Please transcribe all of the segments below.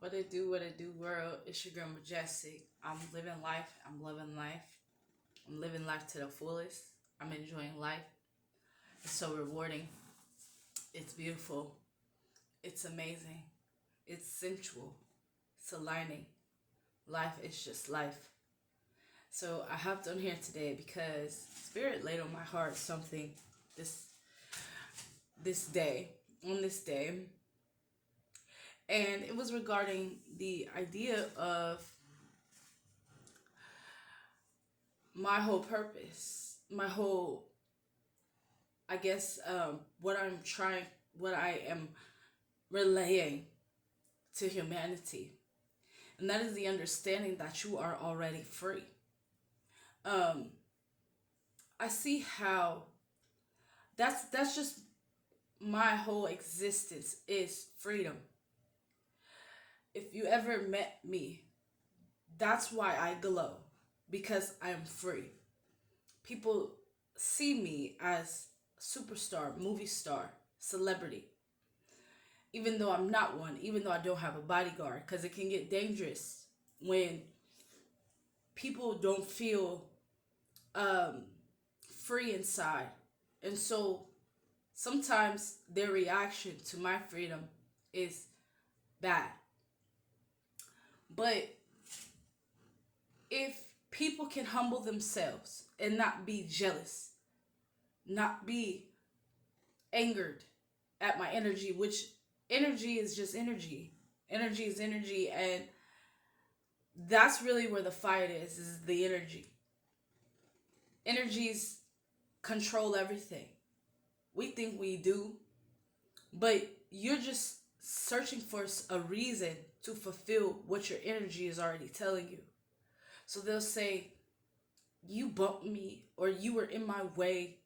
What it do, world? It's your girl Majestic. I'm living life. I'm loving life. I'm living life to the fullest. I'm enjoying life. It's so rewarding. It's beautiful. It's amazing. It's sensual. It's aligning. Life is just life. So I hopped on here today because Spirit laid on my heart something this this day on this day, and it was regarding the idea of my whole purpose, my whole, I guess, what I am relaying to humanity, and that is the understanding that you are already free. Um, I see how that's just my whole existence is freedom. If you ever met me, that's why I glow, because I am free. People see me as superstar, movie star, celebrity, even though I'm not one, even though I don't have a bodyguard, because it can get dangerous when people don't feel um, free inside. And so sometimes their reaction to my freedom is bad. But if people can humble themselves and not be jealous, not be angered at my energy, which energy is just energy. Energy is energy, and that's really where the fight is the energy. Energies control everything. We think we do, but you're just searching for a reason to fulfill what your energy is already telling you. So they'll say, you bumped me, or you were in my way,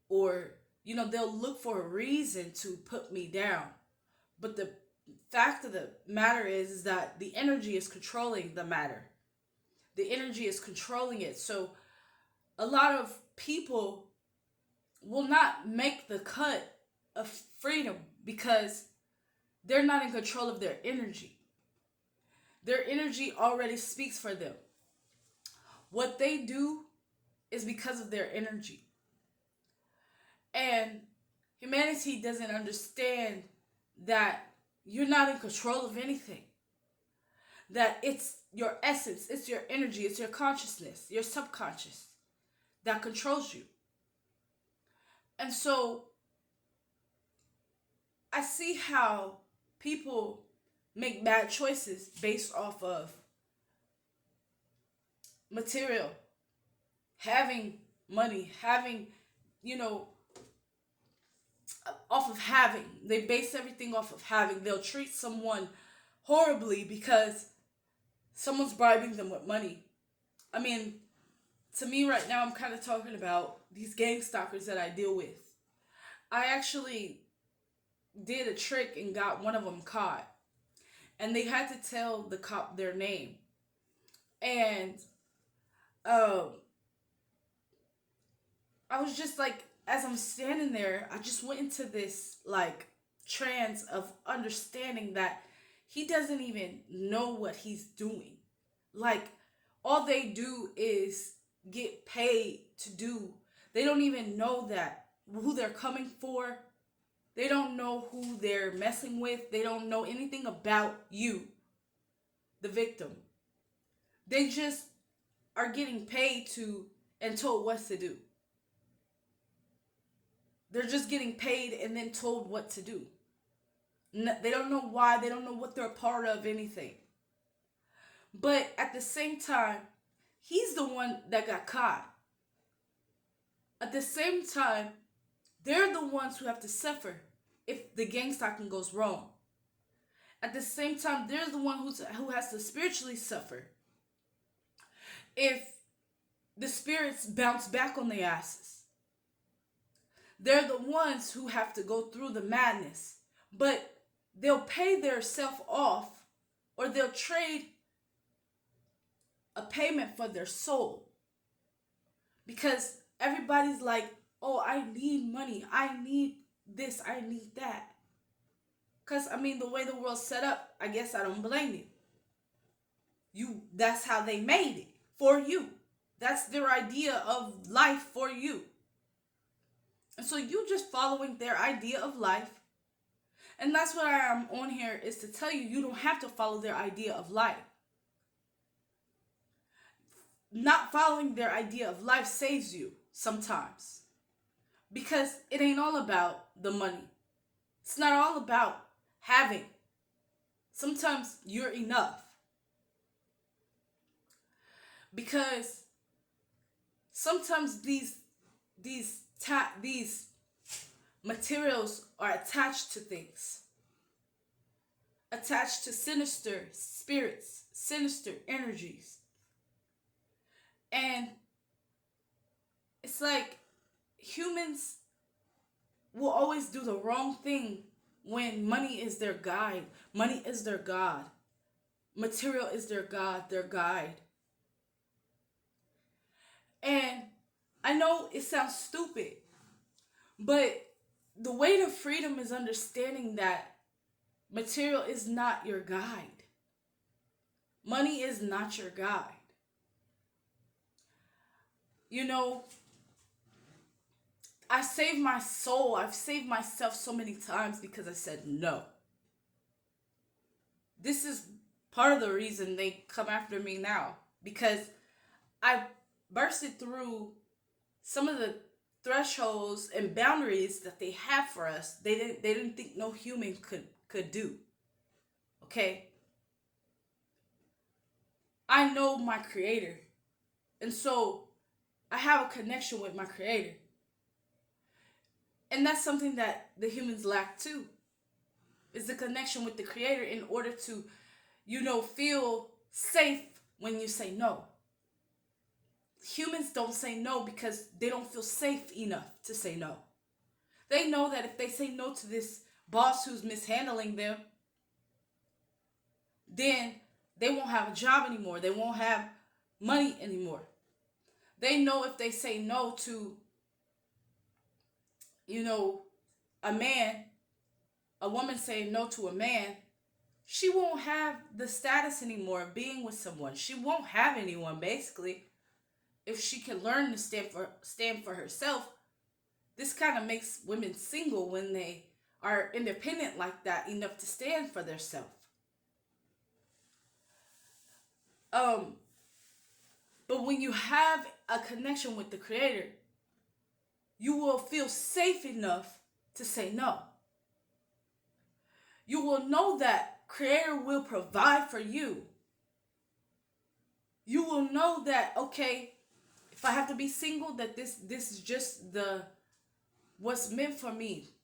or, they'll look for a reason to put me down. But the fact of the matter is that the energy is controlling the matter. The energy is controlling it. So a lot of people will not make the cut of freedom because they're not in control of their energy. Their energy already speaks for them. What they do is because of their energy. And humanity doesn't understand that you're not in control of anything. That it's your essence, it's your energy, it's your consciousness, your subconscious that controls you. And so I see how people make bad choices based off of material, having money, having, you know, off of having. They base everything off of having. They'll treat someone horribly because someone's bribing them with money. I mean, to me right now, I'm kind of talking about these gang stalkers that I deal with. I actually did a trick and got one of them caught. And they had to tell the cop their name. And um, I was just like, as I'm standing there, I just went into this like trance of understanding that he doesn't even know what he's doing. Like, all they do is get paid to do. They don't even know that who they're coming for. They don't know who they're messing with. They don't know anything about you, the victim. They just are getting paid to and told what to do. They're just getting paid and then told what to do. They don't know why. They don't know what they're a part of, anything. But at the same time, he's the one that got caught. At the same time, they're the ones who have to suffer if the gang stalking goes wrong. At the same time, they're the one who has to spiritually suffer if the spirits bounce back on their asses. They're the ones who have to go through the madness. But they'll pay their self off, or they'll trade a payment for their soul. Because everybody's like, oh, I need money. I need this. I need that. Because, I mean, the way the world's set up, I guess I don't blame you. That's how they made it for you. That's their idea of life for you. And so you just following their idea of life. And that's what I am on here, is to tell you, you don't have to follow their idea of life. Not following their idea of life saves you sometimes. Because it ain't all about the money. It's not all about having. Sometimes you're enough. Because sometimes these materials are attached to things. Attached to sinister spirits, sinister energies. And it's like humans will always do the wrong thing when money is their guide. Money is their God. Material is their God, their guide. And I know it sounds stupid, but the way to freedom is understanding that material is not your guide. Money is not your guide. You know, I saved my soul. I've saved myself so many times because I said no. This is part of the reason they come after me now. Because I bursted through some of the thresholds and boundaries that they have for us. They didn't think no human could do. Okay? I know my creator. And so I have a connection with my creator. And that's something that the humans lack too. Is the connection with the creator in order to, feel safe when you say no. Humans don't say no because they don't feel safe enough to say no. They know that if they say no to this boss who's mishandling them, then they won't have a job anymore. They won't have money anymore. They know if they say no to, a woman saying no to a man, she won't have the status anymore of being with someone. She won't have anyone, basically. If she can learn to stand for herself. This kind of makes women single when they are independent like that, enough to stand for themselves. But when you have a connection with the creator, you will feel safe enough to say no. You will know that creator will provide for you. You will know that, okay, if I have to be single, that this is just what's meant for me.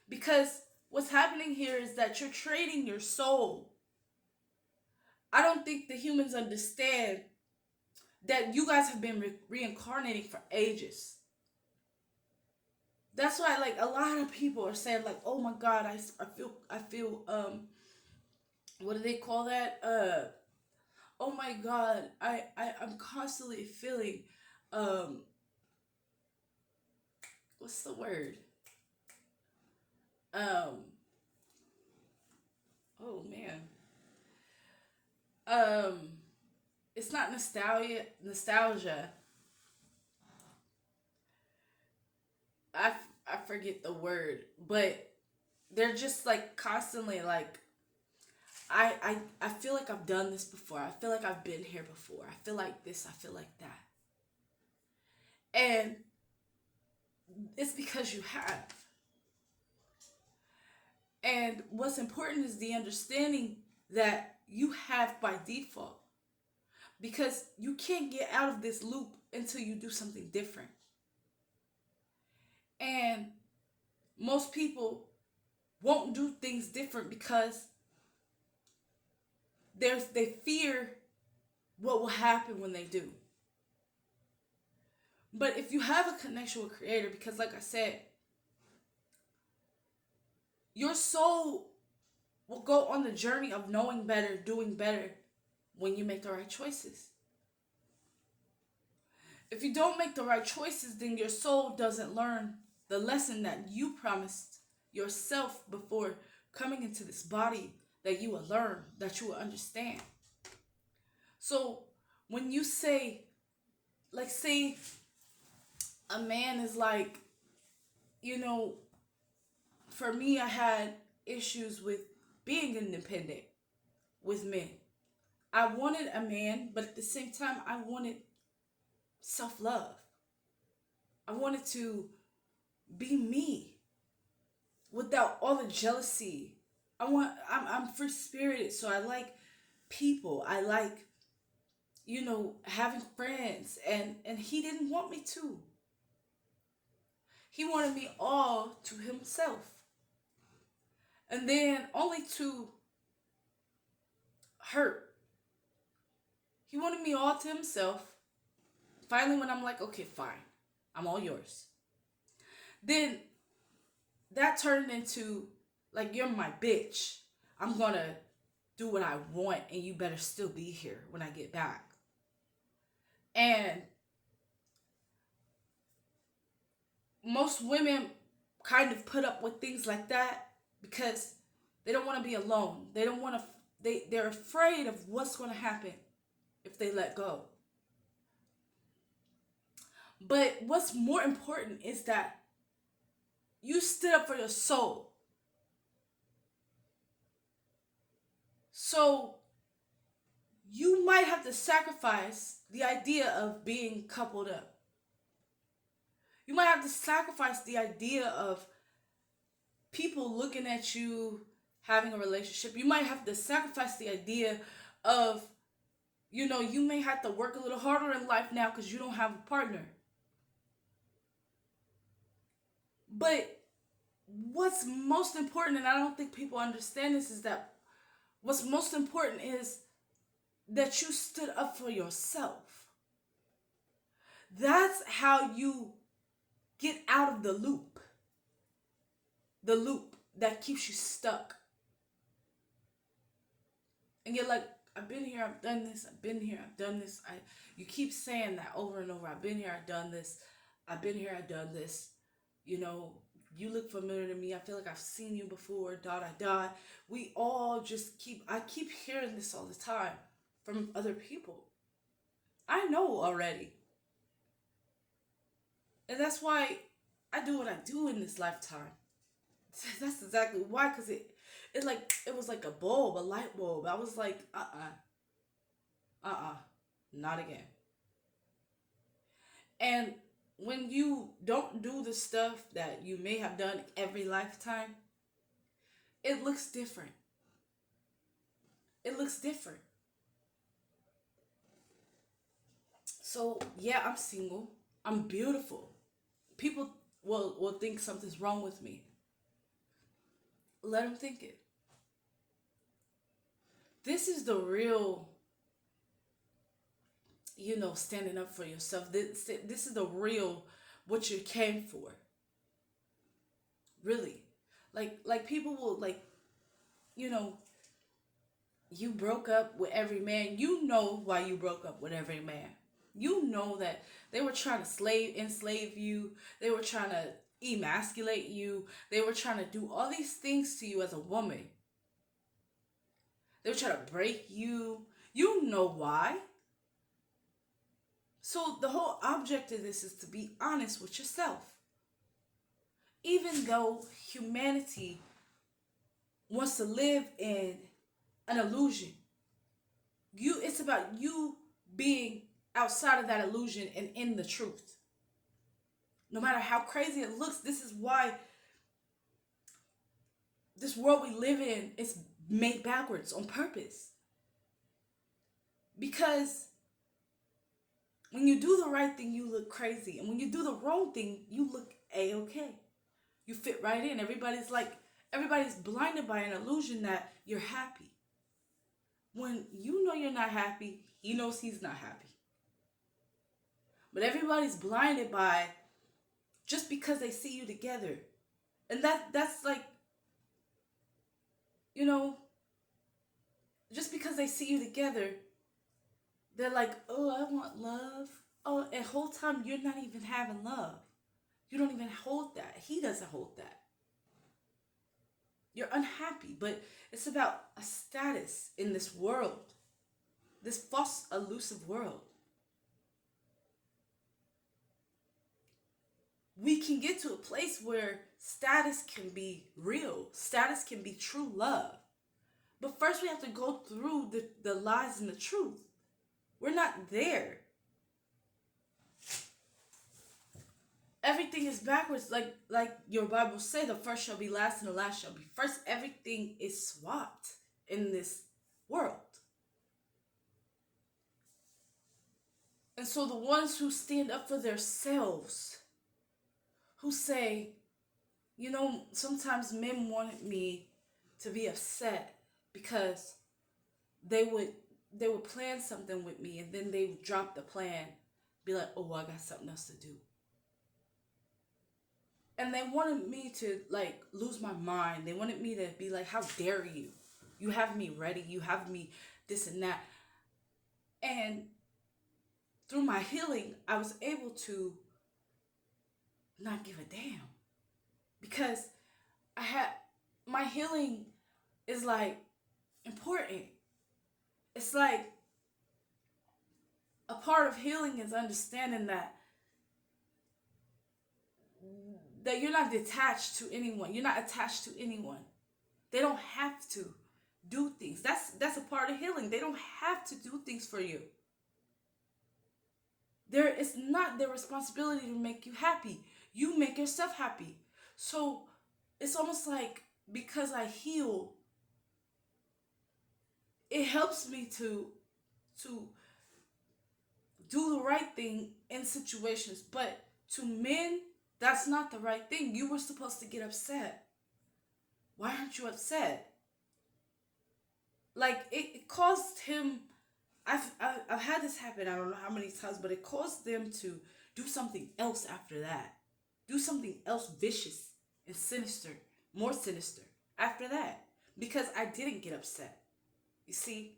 Because what's happening here is that you're trading your soul. I don't think the humans understand that you guys have been reincarnating for ages. That's why, like, a lot of people are saying, like, oh my God, I feel what do they call that? Oh my God, I'm constantly feeling, what's the word? Oh man. It's not nostalgia. I forget the word, but they're just like constantly like, I feel like I've done this before. I feel like I've been here before. I feel like this. I feel like that. And it's because you have. And what's important is the understanding that you have by default. Because you can't get out of this loop until you do something different. And most people won't do things different because they fear what will happen when they do. But if you have a connection with Creator, because like I said, your soul will go on the journey of knowing better, doing better when you make the right choices. If you don't make the right choices, then your soul doesn't learn the lesson that you promised yourself before coming into this body that you will learn, that you will understand. So when you say, like, say a man is like, you know, for me, I had issues with being independent with men. I wanted a man, but at the same time, I wanted self love. I wanted to be me without all the jealousy. I'm free spirited, so I like people. I like, having friends, and he didn't want me to. He wanted me all to himself. And then only to hurt. He wanted me all to himself. Finally, when I'm like, okay, fine, I'm all yours. Then that turned into, like, you're my bitch. I'm gonna do what I want, and you better still be here when I get back. And most women kind of put up with things like that because they don't want to be alone. They don't want to, they're afraid of what's going to happen if they let go. But what's more important is that you stood up for your soul. So you might have to sacrifice the idea of being coupled up. You might have to sacrifice the idea of people looking at you having a relationship. You might have to sacrifice the idea of, you may have to work a little harder in life now because you don't have a partner. But what's most important, and I don't think people understand this, is that what's most important is that you stood up for yourself. That's how you get out of the loop that keeps you stuck. And you're like, I've been here, I've done this, I've been here, I've done this. You keep saying that over and over. I've been here, I've done this. I've been here, I've done this. You look familiar to me. I feel like I've seen you before, ... We all I keep hearing this all the time from other people. I know already. And that's why I do what I do in this lifetime. That's exactly why, because it was like a light bulb. I was like, not again. And when you don't do the stuff that you may have done every lifetime, it looks different. It looks different. So, yeah, I'm single. I'm beautiful. People will think something's wrong with me. Let them think it. This is the real, standing up for yourself. This is the real what you came for. Really. Like people will, you broke up with every man. You know why you broke up with every man. You know that they were trying to enslave you. They were trying to emasculate you. They were trying to do all these things to you as a woman. They were trying to break you. You know why. So the whole object of this is to be honest with yourself. Even though humanity wants to live in an illusion, it's about you being outside of that illusion and in the truth. No matter how crazy it looks, this is why this world we live in is made backwards on purpose. Because when you do the right thing, you look crazy. And when you do the wrong thing, you look A-okay. You fit right in. Everybody's blinded by an illusion that you're happy. When you know you're not happy, he knows he's not happy. But everybody's blinded by just because they see you together. And that's like, just because they see you together, they're like, oh, I want love. Oh, and whole time you're not even having love. You don't even hold that. He doesn't hold that. You're unhappy, but it's about a status in this world, this false, elusive world. We can get to a place where status can be real, status can be true love. But first, we have to go through the lies and the truth. We're not there. Everything is backwards, like your Bible say, the first shall be last and the last shall be first. Everything is swapped in this world. And so the ones who stand up for themselves, who say, sometimes men wanted me to be upset because they would plan something with me and then they would drop the plan, be like, oh, I got something else to do. And they wanted me to lose my mind. They wanted me to be like, how dare you? You have me ready. You have me this and that. And through my healing, I was able to not give a damn. Because my healing is important. It's a part of healing is understanding that you're not detached to anyone. You're not attached to anyone. They don't have to do things. That's a part of healing. They don't have to do things for you. It's not their responsibility to make you happy. You make yourself happy. So it's almost like because I heal, it helps me to do the right thing in situations. But to men, that's not the right thing. You were supposed to get upset. Why aren't you upset? It caused him. I've had this happen. I don't know how many times, but it caused them to do something else after that. Do something else vicious and sinister, more sinister after that, because I didn't get upset. You see.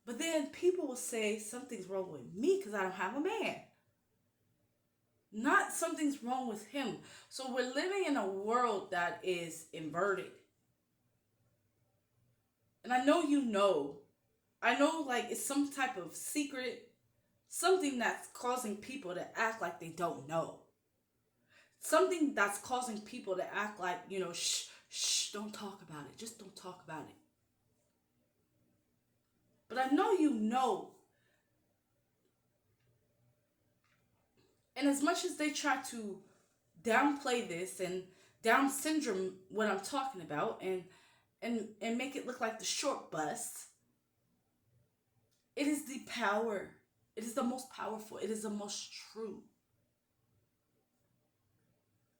But then people will say something's wrong with me because I don't have a man. Not something's wrong with him. So we're living in a world that is inverted. And I know I know it's some type of secret, something that's causing people to act like they don't know. Something that's causing people to act like, shh, don't talk about it. Just don't talk about it. But I know you know. And as much as they try to downplay this and Down syndrome, what I'm talking about, and make it look like the short bus, it is the power. It is the most powerful. It is the most true.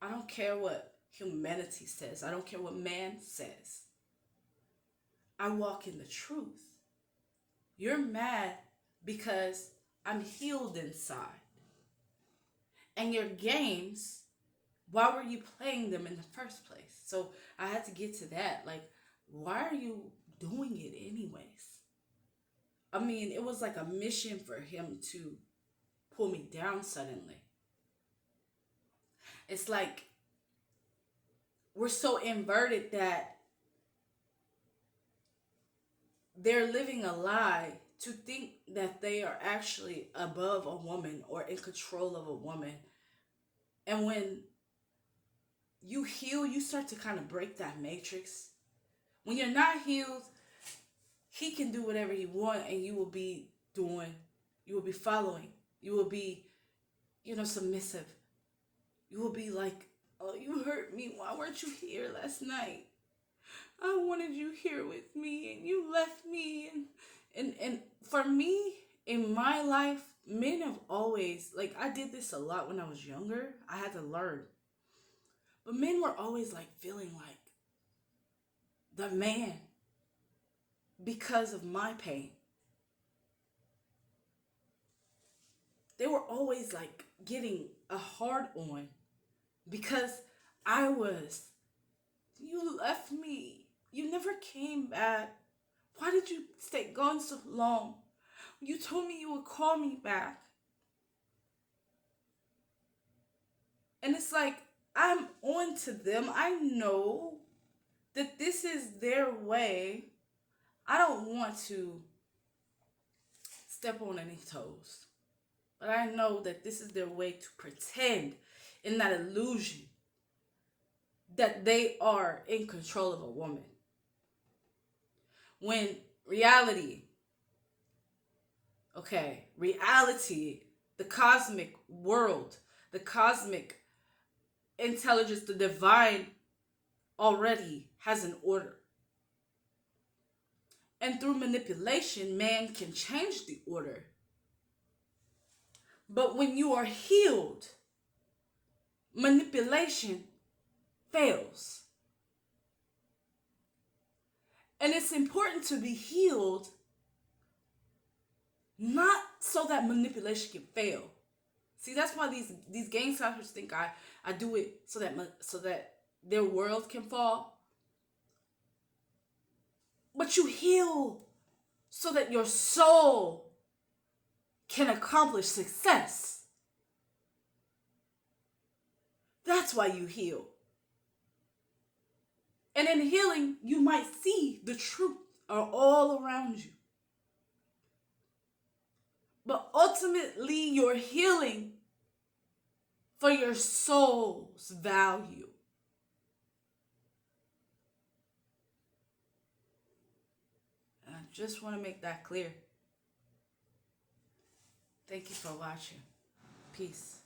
I don't care what humanity says. I don't care what man says. I walk in the truth. You're mad because I'm healed inside. And your games, why were you playing them in the first place? So I had to get to that. Why are you doing it anyways? I mean, it was like a mission for him to pull me down suddenly. It's like we're so inverted that they're living a lie to think that they are actually above a woman or in control of a woman. And when you heal, you start to kind of break that matrix. When you're not healed, he can do whatever he wants and you will be following. You will be, submissive. You will be like, oh, you hurt me. Why weren't you here last night? I wanted you here with me and you left me. And for me, in my life, men have always, I did this a lot when I was younger. I had to learn. But men were always feeling like the man because of my pain. They were always getting a hard on because you left me. You never came back. Why did you stay gone so long? You told me you would call me back. And it's I'm on to them. I know that this is their way. I don't want to step on any toes. But I know that this is their way to pretend in that illusion that they are in control of a woman. When reality, reality, the cosmic world, the cosmic intelligence, the divine already has an order. And through manipulation, man can change the order. But when you are healed, manipulation fails. And it's important to be healed, not so that manipulation can fail. See, that's why these game stoppers think I do it so that their world can fall. But you heal so that your soul can accomplish success. That's why you heal. And in healing, you might see the truth are all around you. But ultimately, you're healing for your soul's value. And I just want to make that clear. Thank you for watching. Peace.